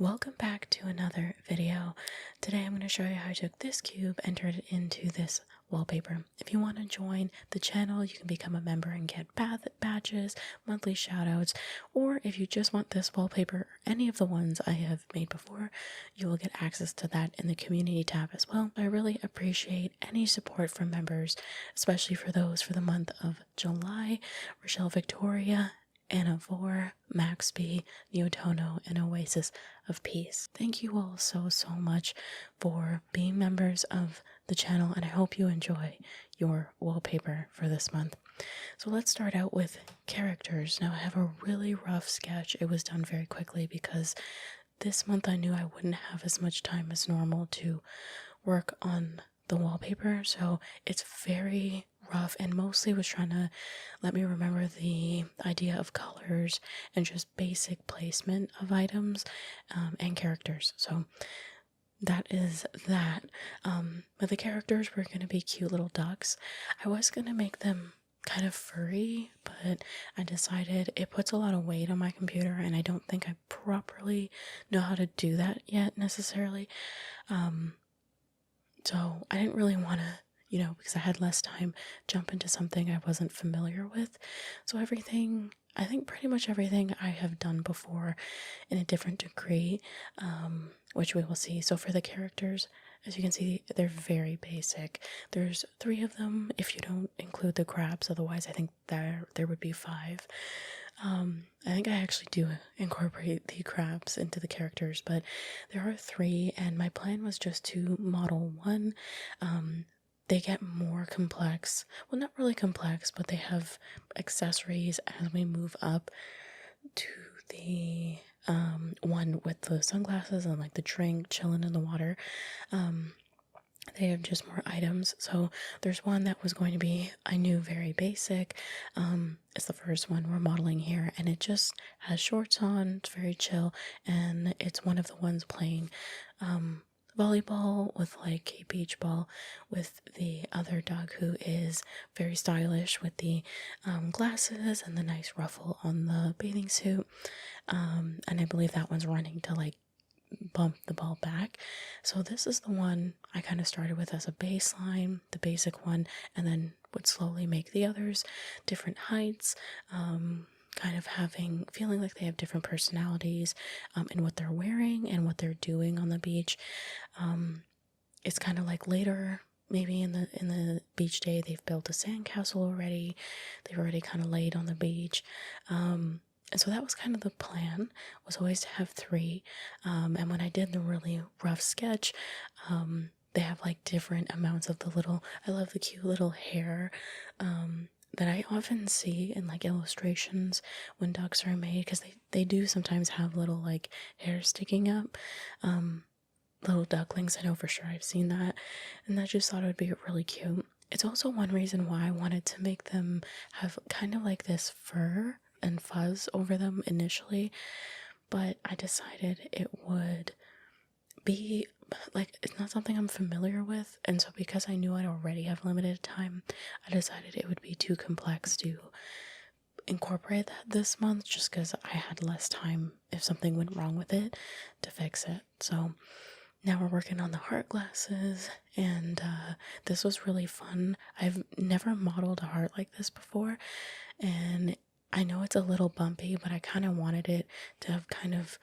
Welcome back to another video. Today I'm going to show you how I took this cube and turned it into this wallpaper. If you want to join the channel, you can become a member and get badges, monthly shoutouts, or if you just want this wallpaper or any of the ones I have made before, you will get access to that in the community tab as well. I really appreciate any support from members, especially for those for the month of July: Rochelle Victoria, Anna Vor, Max B, Neotono, and Oasis of Peace. Thank you all so much for being members of the channel, and I hope you enjoy your wallpaper for this month. So let's start out with characters. Now I have a really rough sketch. It was done very quickly because this month I knew I wouldn't have as much time as normal to work on the wallpaper, so it's very rough and mostly was trying to let me remember the idea of colors and just basic placement of items and characters. So that is that. But the characters were going to be cute little ducks. I was going to make them kind of furry, but I decided it puts a lot of weight on my computer and I don't think I properly know how to do that yet necessarily. So I didn't really want to, because I had less time, jump into something I wasn't familiar with. So everything, I think pretty much everything I have done before in a different degree, which we will see. So for the characters, as you can see, they're very basic. There's 3 of them if you don't include the crabs, otherwise I think there would be 5. I think I actually do incorporate the crabs into the characters, but there are 3, and my plan was just to model 1. They get more complex. Well, not really complex, but they have accessories as we move up to the one with the sunglasses and like the drink chilling in the water. They have just more items. So there's one that was going to be, I knew, very basic. It's the first one we're modeling here, and it just has shorts on. It's very chill, and it's one of the ones playing volleyball with like a beach ball with the other dog, who is very stylish with the glasses and the nice ruffle on the bathing suit. And I believe that one's running to like bump the ball back. So this is the one I kind of started with as a baseline, the basic one, and then would slowly make the others different heights, kind of feeling like they have different personalities in what they're wearing and what they're doing on the beach. It's kind of like later, maybe in the beach day, they've built a sandcastle already. They've already kind of laid on the beach. And so that was kind of the plan, was always to have 3. And when I did the really rough sketch, they have like different amounts of the little, I love the cute little hair that I often see in like illustrations when ducks are made, because they do sometimes have little like hair sticking up. Little ducklings, I know for sure I've seen that, and I just thought it would be really cute. It's also one reason why I wanted to make them have kind of like this fur and fuzz over them initially, but I decided it would be like, it's not something I'm familiar with, and so because I knew I'd already have limited time, I decided it would be too complex to incorporate that this month, just because I had less time if something went wrong with it to fix it. So now we're working on the heart glasses, and this was really fun. I've never modeled a heart like this before, and I know it's a little bumpy, but I kind of wanted it to have kind of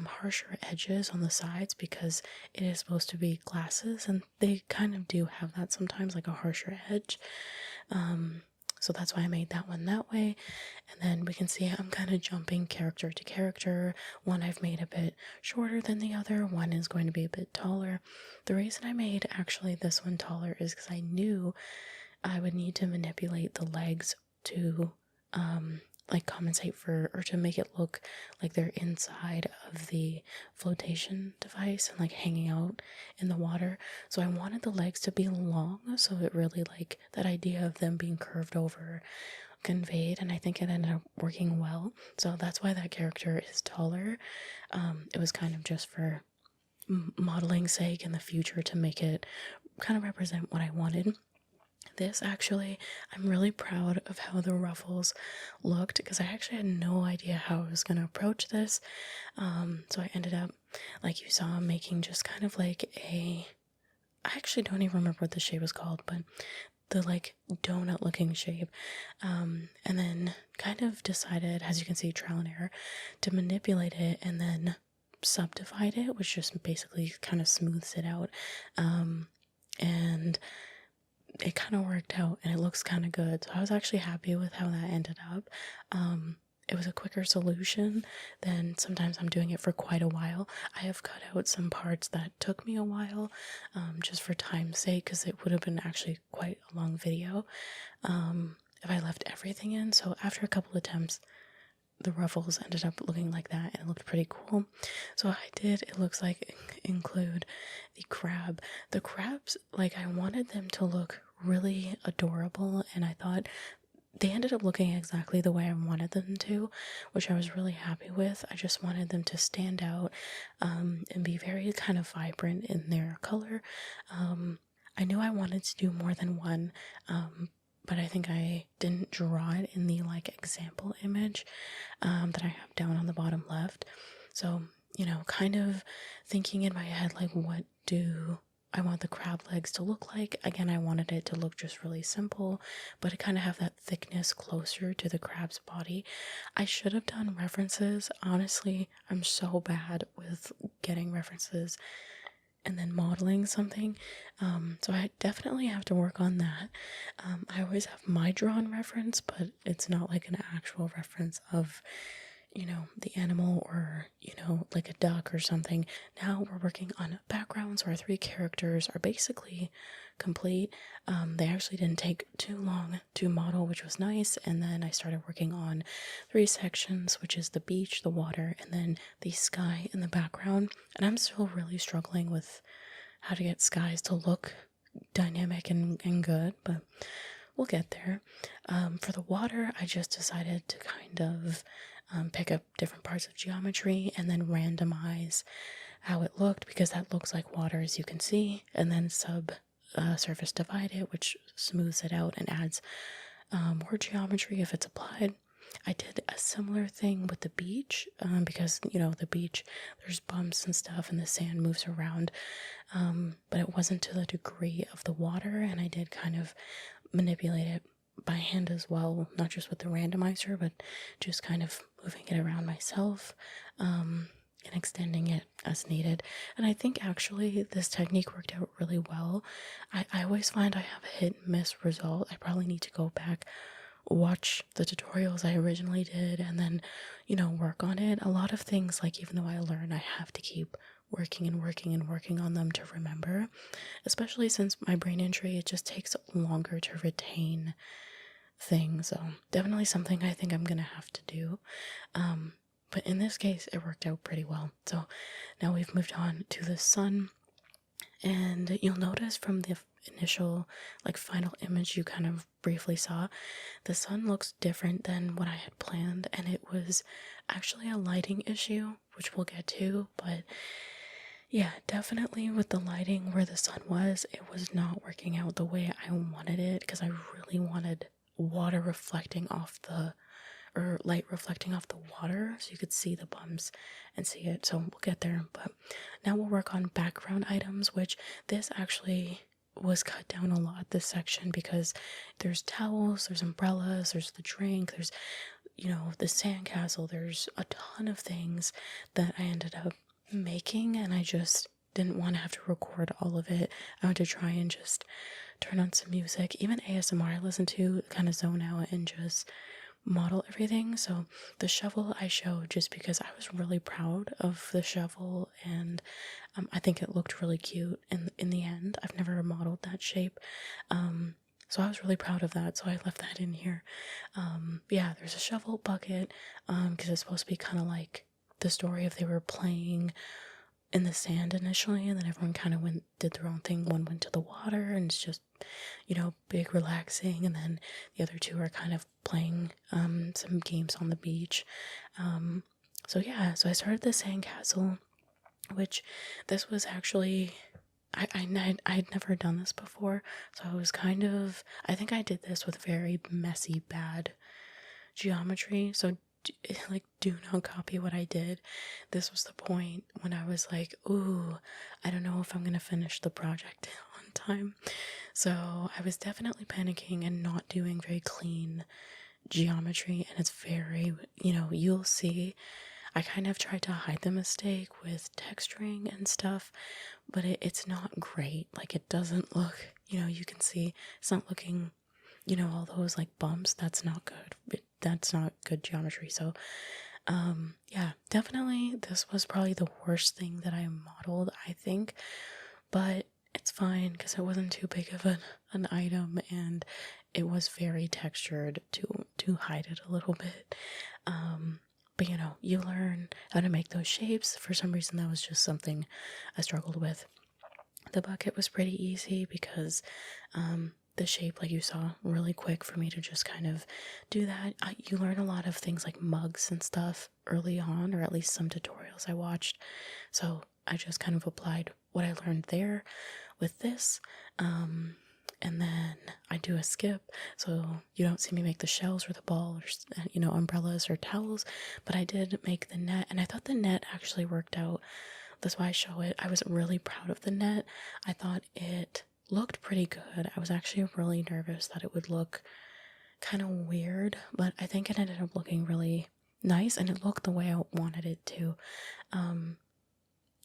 harsher edges on the sides because it is supposed to be glasses, and they kind of do have that sometimes, like a harsher edge. So that's why I made that one that way. And then we can see I'm kind of jumping character to character. One I've made a bit shorter than the other. One is going to be a bit taller. The reason I made actually this one taller is because I knew I would need to manipulate the legs to like compensate for, or to make it look like they're inside of the flotation device and like hanging out in the water. So I wanted the legs to be long, so it really, like, that idea of them being curved over conveyed, and I think it ended up working well. So that's why that character is taller. It was kind of just for modeling sake in the future to make it kind of represent what I wanted. this actually, I'm really proud of how the ruffles looked because I actually had no idea how I was going to approach this. So I ended up, like you saw, making just kind of like I actually don't even remember what the shape was called, but the like donut looking shape. And then kind of decided, as you can see, trial and error, to manipulate it and then subdivide it, which just basically kind of smooths it out. And it kind of worked out and it looks kind of good. So I was actually happy with how that ended up. It was a quicker solution than sometimes I'm doing it for quite a while. I have cut out some parts that took me a while, just for time's sake, because it would have been actually quite a long video if I left everything in. So after a couple attempts, the ruffles ended up looking like that and it looked pretty cool. So it looks like, include the crab. The crabs, like, I wanted them to look really adorable, and I thought they ended up looking exactly the way I wanted them to, which I was really happy with. I just wanted them to stand out and be very kind of vibrant in their color. I knew I wanted to do more than one, but I think I didn't draw it in the like example image that I have down on the bottom left. So, kind of thinking in my head, like, what do I want the crab legs to look like? Again, I wanted it to look just really simple, but it kind of have that thickness closer to the crab's body. I should have done references. Honestly, I'm so bad with getting references and then modeling something. So I definitely have to work on that. I always have my drawn reference, but it's not like an actual reference of, the animal or, like a duck or something. Now we're working on backgrounds. Our 3 characters are basically complete. They actually didn't take too long to model, which was nice. And then I started working on 3 sections, which is the beach, the water, and then the sky in the background. And I'm still really struggling with how to get skies to look dynamic and good, but we'll get there. For the water, I just decided to kind of pick up different parts of geometry and then randomize how it looked, because that looks like water, as you can see, and then surface divide it, which smooths it out and adds more geometry if it's applied. I did a similar thing with the beach, because, the beach, there's bumps and stuff and the sand moves around, but it wasn't to the degree of the water, and I did kind of manipulate it by hand as well, not just with the randomizer, but just kind of moving it around myself, and extending it as needed. And I think actually this technique worked out really well. I always find I have a hit and miss result. I probably need to go back, watch the tutorials I originally did, and then, work on it. A lot of things, like, even though I learn, I have to keep working and working and working on them to remember, especially since my brain injury, it just takes longer to retain things. So definitely something I think I'm gonna have to do. But in this case, it worked out pretty well. So now we've moved on to the sun, and you'll notice from the initial, like, final image you kind of briefly saw, the sun looks different than what I had planned, and it was actually a lighting issue, which we'll get to. But yeah, definitely with the lighting where the sun was, it was not working out the way I wanted it, because I really wanted water reflecting off or light reflecting off the water so you could see the bumps and see it. So we'll get there. But now we'll work on background items, which this actually was cut down a lot, this section, because there's towels, there's umbrellas, there's the drink, there's, the sandcastle, there's a ton of things that I ended up making, and I just didn't want to have to record all of it. I wanted to try and just turn on some music, even ASMR I listen to, kind of zone out and just model everything. So the shovel I showed just because I was really proud of the shovel, and I think it looked really cute in the end. I've never modeled that shape, so I was really proud of that, so I left that in here. Yeah, there's a shovel bucket, because it's supposed to be kind of like the story of they were playing in the sand initially, and then everyone kind of did their own thing. One went to the water, and it's just, big relaxing, and then the other 2 are kind of playing some games on the beach. So I started the sandcastle, which this was actually I'd never done this before, so I was I think I did this with very messy, bad geometry. So, like, do not copy what I did. This was the point when I was like, ooh, I don't know if I'm gonna finish the project on time. So, I was definitely panicking and not doing very clean geometry, and it's very, you'll see. I kind of tried to hide the mistake with texturing and stuff, but it's not great. Like, it doesn't look, you can see it's not looking, all those like bumps. That's not good. That's not good geometry. So, yeah, definitely this was probably the worst thing that I modeled, I think, but it's fine because it wasn't too big of an item, and it was very textured to hide it a little bit. But you learn how to make those shapes. For some reason, that was just something I struggled with. The bucket was pretty easy because the shape, like you saw, really quick for me to just kind of do that. You learn a lot of things like mugs and stuff early on, or at least some tutorials I watched. So I just kind of applied what I learned there with this. And then I do a skip, so you don't see me make the shells or the ball or, umbrellas or towels, but I did make the net, and I thought the net actually worked out. That's why I show it. I was really proud of the net. I thought it looked pretty good. I was actually really nervous that it would look kind of weird, but I think it ended up looking really nice, and it looked the way I wanted it to.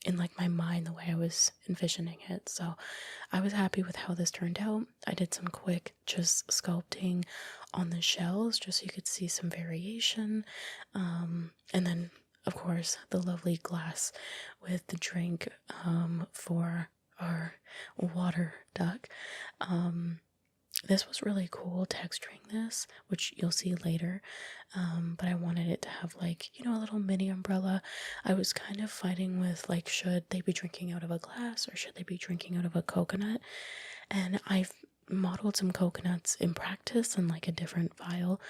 In like my mind, the way I was envisioning it. So I was happy with how this turned out. I did some quick just sculpting on the shells just so you could see some variation. And then of course the lovely glass with the drink for our water duck. This was really cool texturing this, which you'll see later, but I wanted it to have like, a little mini umbrella. I was kind of fighting with like, should they be drinking out of a glass or should they be drinking out of a coconut? And I've modeled some coconuts in practice in like a different vial,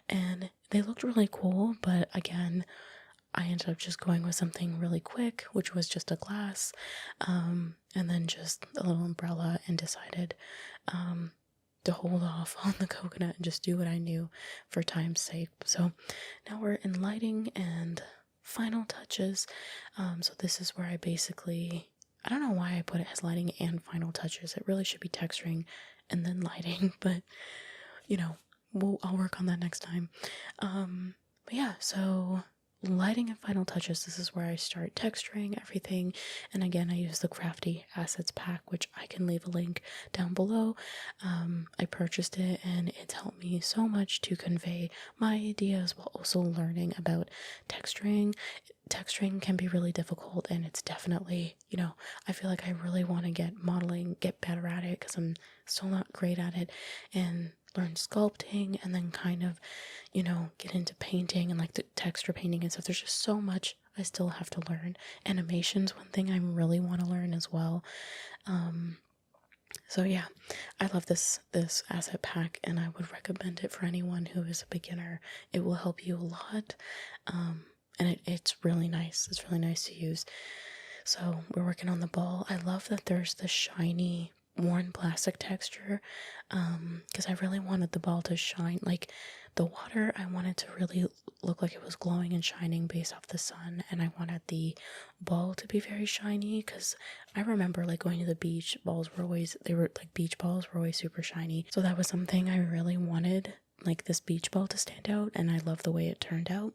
and they looked really cool, but again, I ended up just going with something really quick, which was just a glass, and then just a little umbrella, and decided to hold off on the coconut and just do what I knew for time's sake. So now we're in lighting and final touches. So this is where I don't know why I put it as lighting and final touches. It really should be texturing and then lighting, but I'll work on that next time. But yeah, so lighting and final touches, this is where I start texturing everything. And again, I use the Crafty Assets pack, which I can leave a link down below. I purchased it, and it's helped me so much to convey my ideas while also learning about texturing. Texturing can be really difficult, and it's definitely, I feel like I really want to get better at it because I'm still not great at it, and learn sculpting, and then kind of, get into painting and like the texture painting and stuff. There's just so much I still have to learn. Animation's one thing I really want to learn as well. So yeah, I love this asset pack, and I would recommend it for anyone who is a beginner. It will help you a lot, and it's really nice. It's really nice to use. So we're working on the ball. I love that there's the shiny worn plastic texture, because I really wanted the ball to shine. Like the water, I wanted to really look like it was glowing and shining based off the sun, and I wanted the ball to be very shiny because I remember like going to the beach, beach balls were always super shiny. So that was something I really wanted, like this beach ball to stand out, and I love the way it turned out.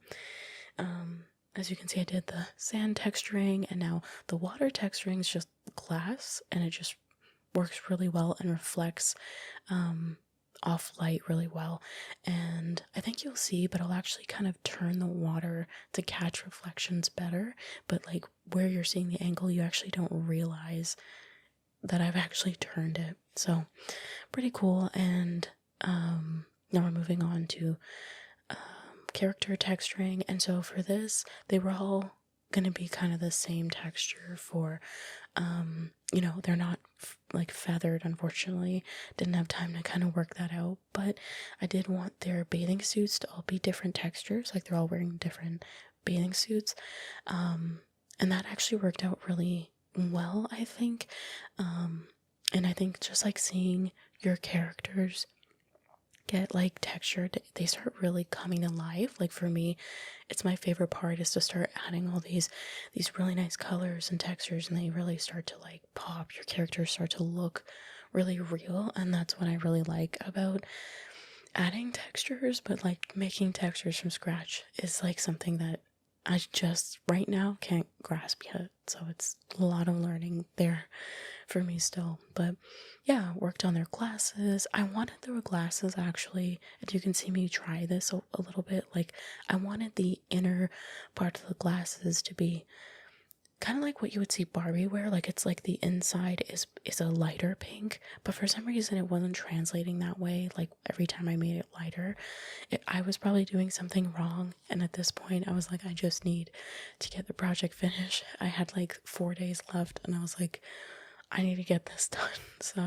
As you can see, I did the sand texturing, and now the water texturing is just glass, and it just works really well and reflects off light really well. And I think you'll see, but I'll actually kind of turn the water to catch reflections better, but like where you're seeing the angle, you actually don't realize that I've actually turned it. So pretty cool. And now we're moving on to character texturing, and so for this, they were all gonna be kind of the same texture for they're not like feathered, unfortunately. Didn't have time to kind of work that out, but I did want their bathing suits to all be different textures, like they're all wearing different bathing suits, and that actually worked out really well, I think. And I think just like seeing your characters get like textured, they start really coming to life. Like for me, it's my favorite part is to start adding all these really nice colors and textures, and they really start to like pop. Your characters start to look really real, and that's what I really like about adding textures. But like making textures from scratch is like something that I just right now can't grasp yet. So it's a lot of learning there for me still. But yeah, worked on their glasses. I wanted their glasses actually, and you can see me try this a little bit. Like I wanted the inner part of the glasses to be kind of like what you would see Barbie wear. Like it's like the inside is a lighter pink, but for some reason it wasn't translating that way. Like every time I made it lighter, I was probably doing something wrong. And at this point I was like, I just need to get the project finished. I had like 4 days left, and I was like, I need to get this done. So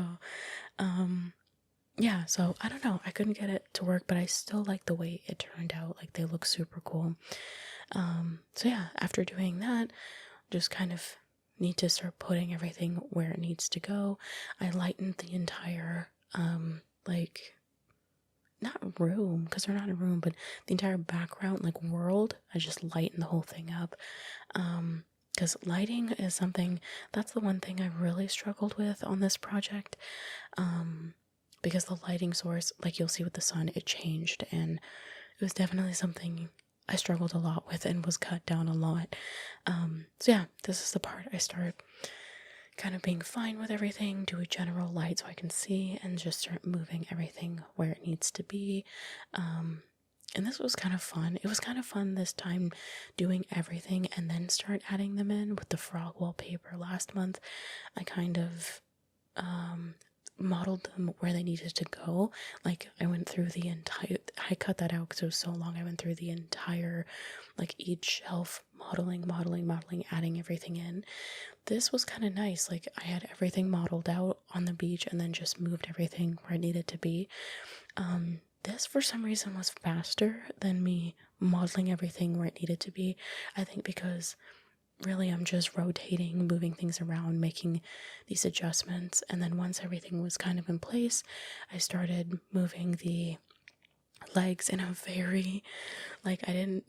yeah, so I don't know, I couldn't get it to work, but I still like the way it turned out. Like they look super cool. So yeah, after doing that, just kind of need to start putting everything where it needs to go. I lightened the entire like not room, because they're not a room, but the entire background, like world, I just lightened the whole thing up. Because lighting is something, that's the one thing I really struggled with on this project. Because the lighting source, like you'll see with the sun, it changed, and it was definitely something I struggled a lot with and was cut down a lot. So yeah, this is the part I start kind of being fine with everything, do a general light so I can see, and just start moving everything where it needs to be. And this was kind of fun. It was kind of fun this time doing everything and then start adding them in with the frog wallpaper last month. I kind of modeled them where they needed to go. Like I went through the entire, I cut that out because it was so long. I went through the entire, like each shelf, modeling, adding everything in. This was kind of nice. Like I had everything modeled out on the beach and then just moved everything where it needed to be. This for some reason was faster than me modeling everything where it needed to be. I think because really I'm just rotating, moving things around, making these adjustments, and then once everything was kind of in place, I started moving the legs in a very, like I didn't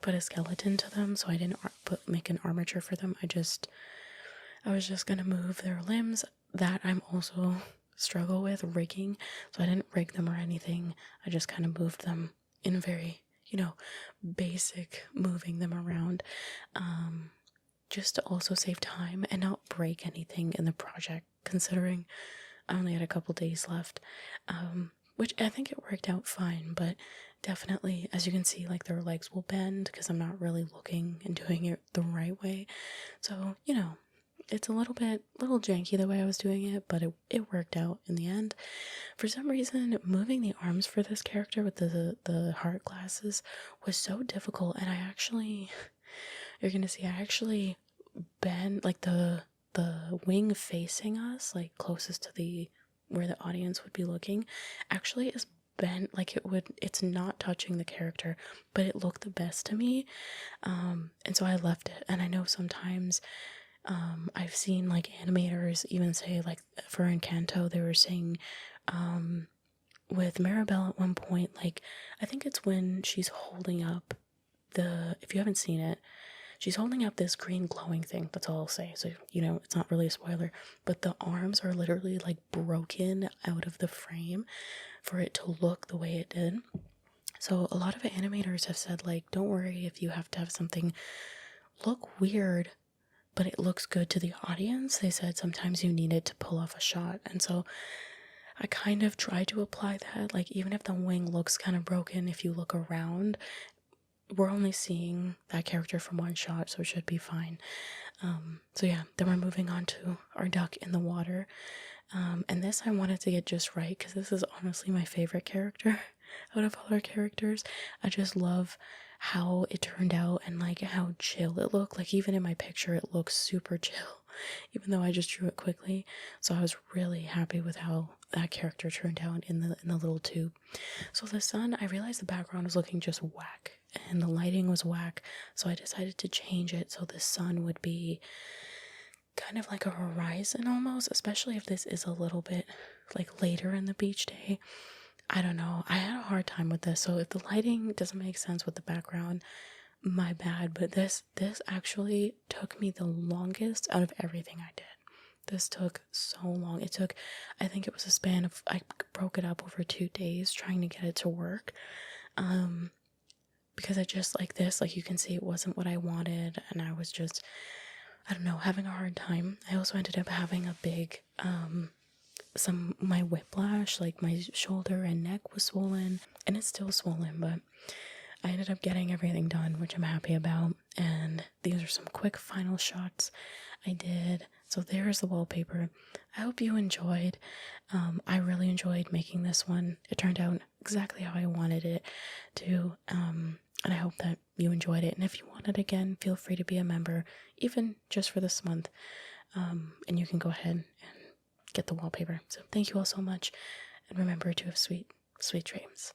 put a skeleton to them, so I didn't make an armature for them. I was just gonna move their limbs. That I'm also struggle with rigging, so I didn't rig them or anything. I just kind of moved them in very, basic, moving them around, just to also save time and not break anything in the project, considering I only had a couple days left, which I think it worked out fine. But definitely, as you can see, like their legs will bend because I'm not really looking and doing it the right way. So it's a little janky the way I was doing it, but it worked out in the end. For some reason, moving the arms for this character with the heart glasses was so difficult, and you're gonna see, I actually bend, like the wing facing us, like closest to where the audience would be looking, actually is bent, like it's not touching the character, but it looked the best to me. And so I left it, and I know sometimes I've seen like animators even say, like for Encanto, they were saying with Maribel at one point, like I think it's when she's holding up if you haven't seen it, she's holding up this green glowing thing. That's all I'll say. So, it's not really a spoiler, but the arms are literally like broken out of the frame for it to look the way it did. So a lot of animators have said, like, don't worry if you have to have something look weird, but it looks good to the audience. They said sometimes you need it to pull off a shot. And so I kind of try to apply that. Like, even if the wing looks kind of broken, if you look around, we're only seeing that character from one shot, so it should be fine. So yeah, then we're moving on to our duck in the water. And this I wanted to get just right, because this is honestly my favorite character out of all our characters. I just love how it turned out and like how chill it looked. Like even in my picture it looks super chill, even though I just drew it quickly. So I was really happy with how that character turned out in the little tube. So the sun, I realized the background was looking just whack and the lighting was whack, so I decided to change it so the sun would be kind of like a horizon almost, especially if this is a little bit like later in the beach day. I don't know. I had a hard time with this, so if the lighting doesn't make sense with the background, my bad. But this actually took me the longest out of everything I did. This took so long. It took, I think it was a span of, I broke it up over 2 days trying to get it to work. Because I just like this, like you can see it wasn't what I wanted, and I was just, I don't know, having a hard time. I also ended up having a big, my whiplash, like my shoulder and neck was swollen, and it's still swollen, but I ended up getting everything done, which I'm happy about. And these are some quick final shots I did. So there's the wallpaper. I hope you enjoyed. I really enjoyed making this one. It turned out exactly how I wanted it to. And I hope that you enjoyed it. And if you want it again, feel free to be a member, even just for this month. And you can go ahead and get the wallpaper. So thank you all so much. And remember to have sweet, sweet dreams.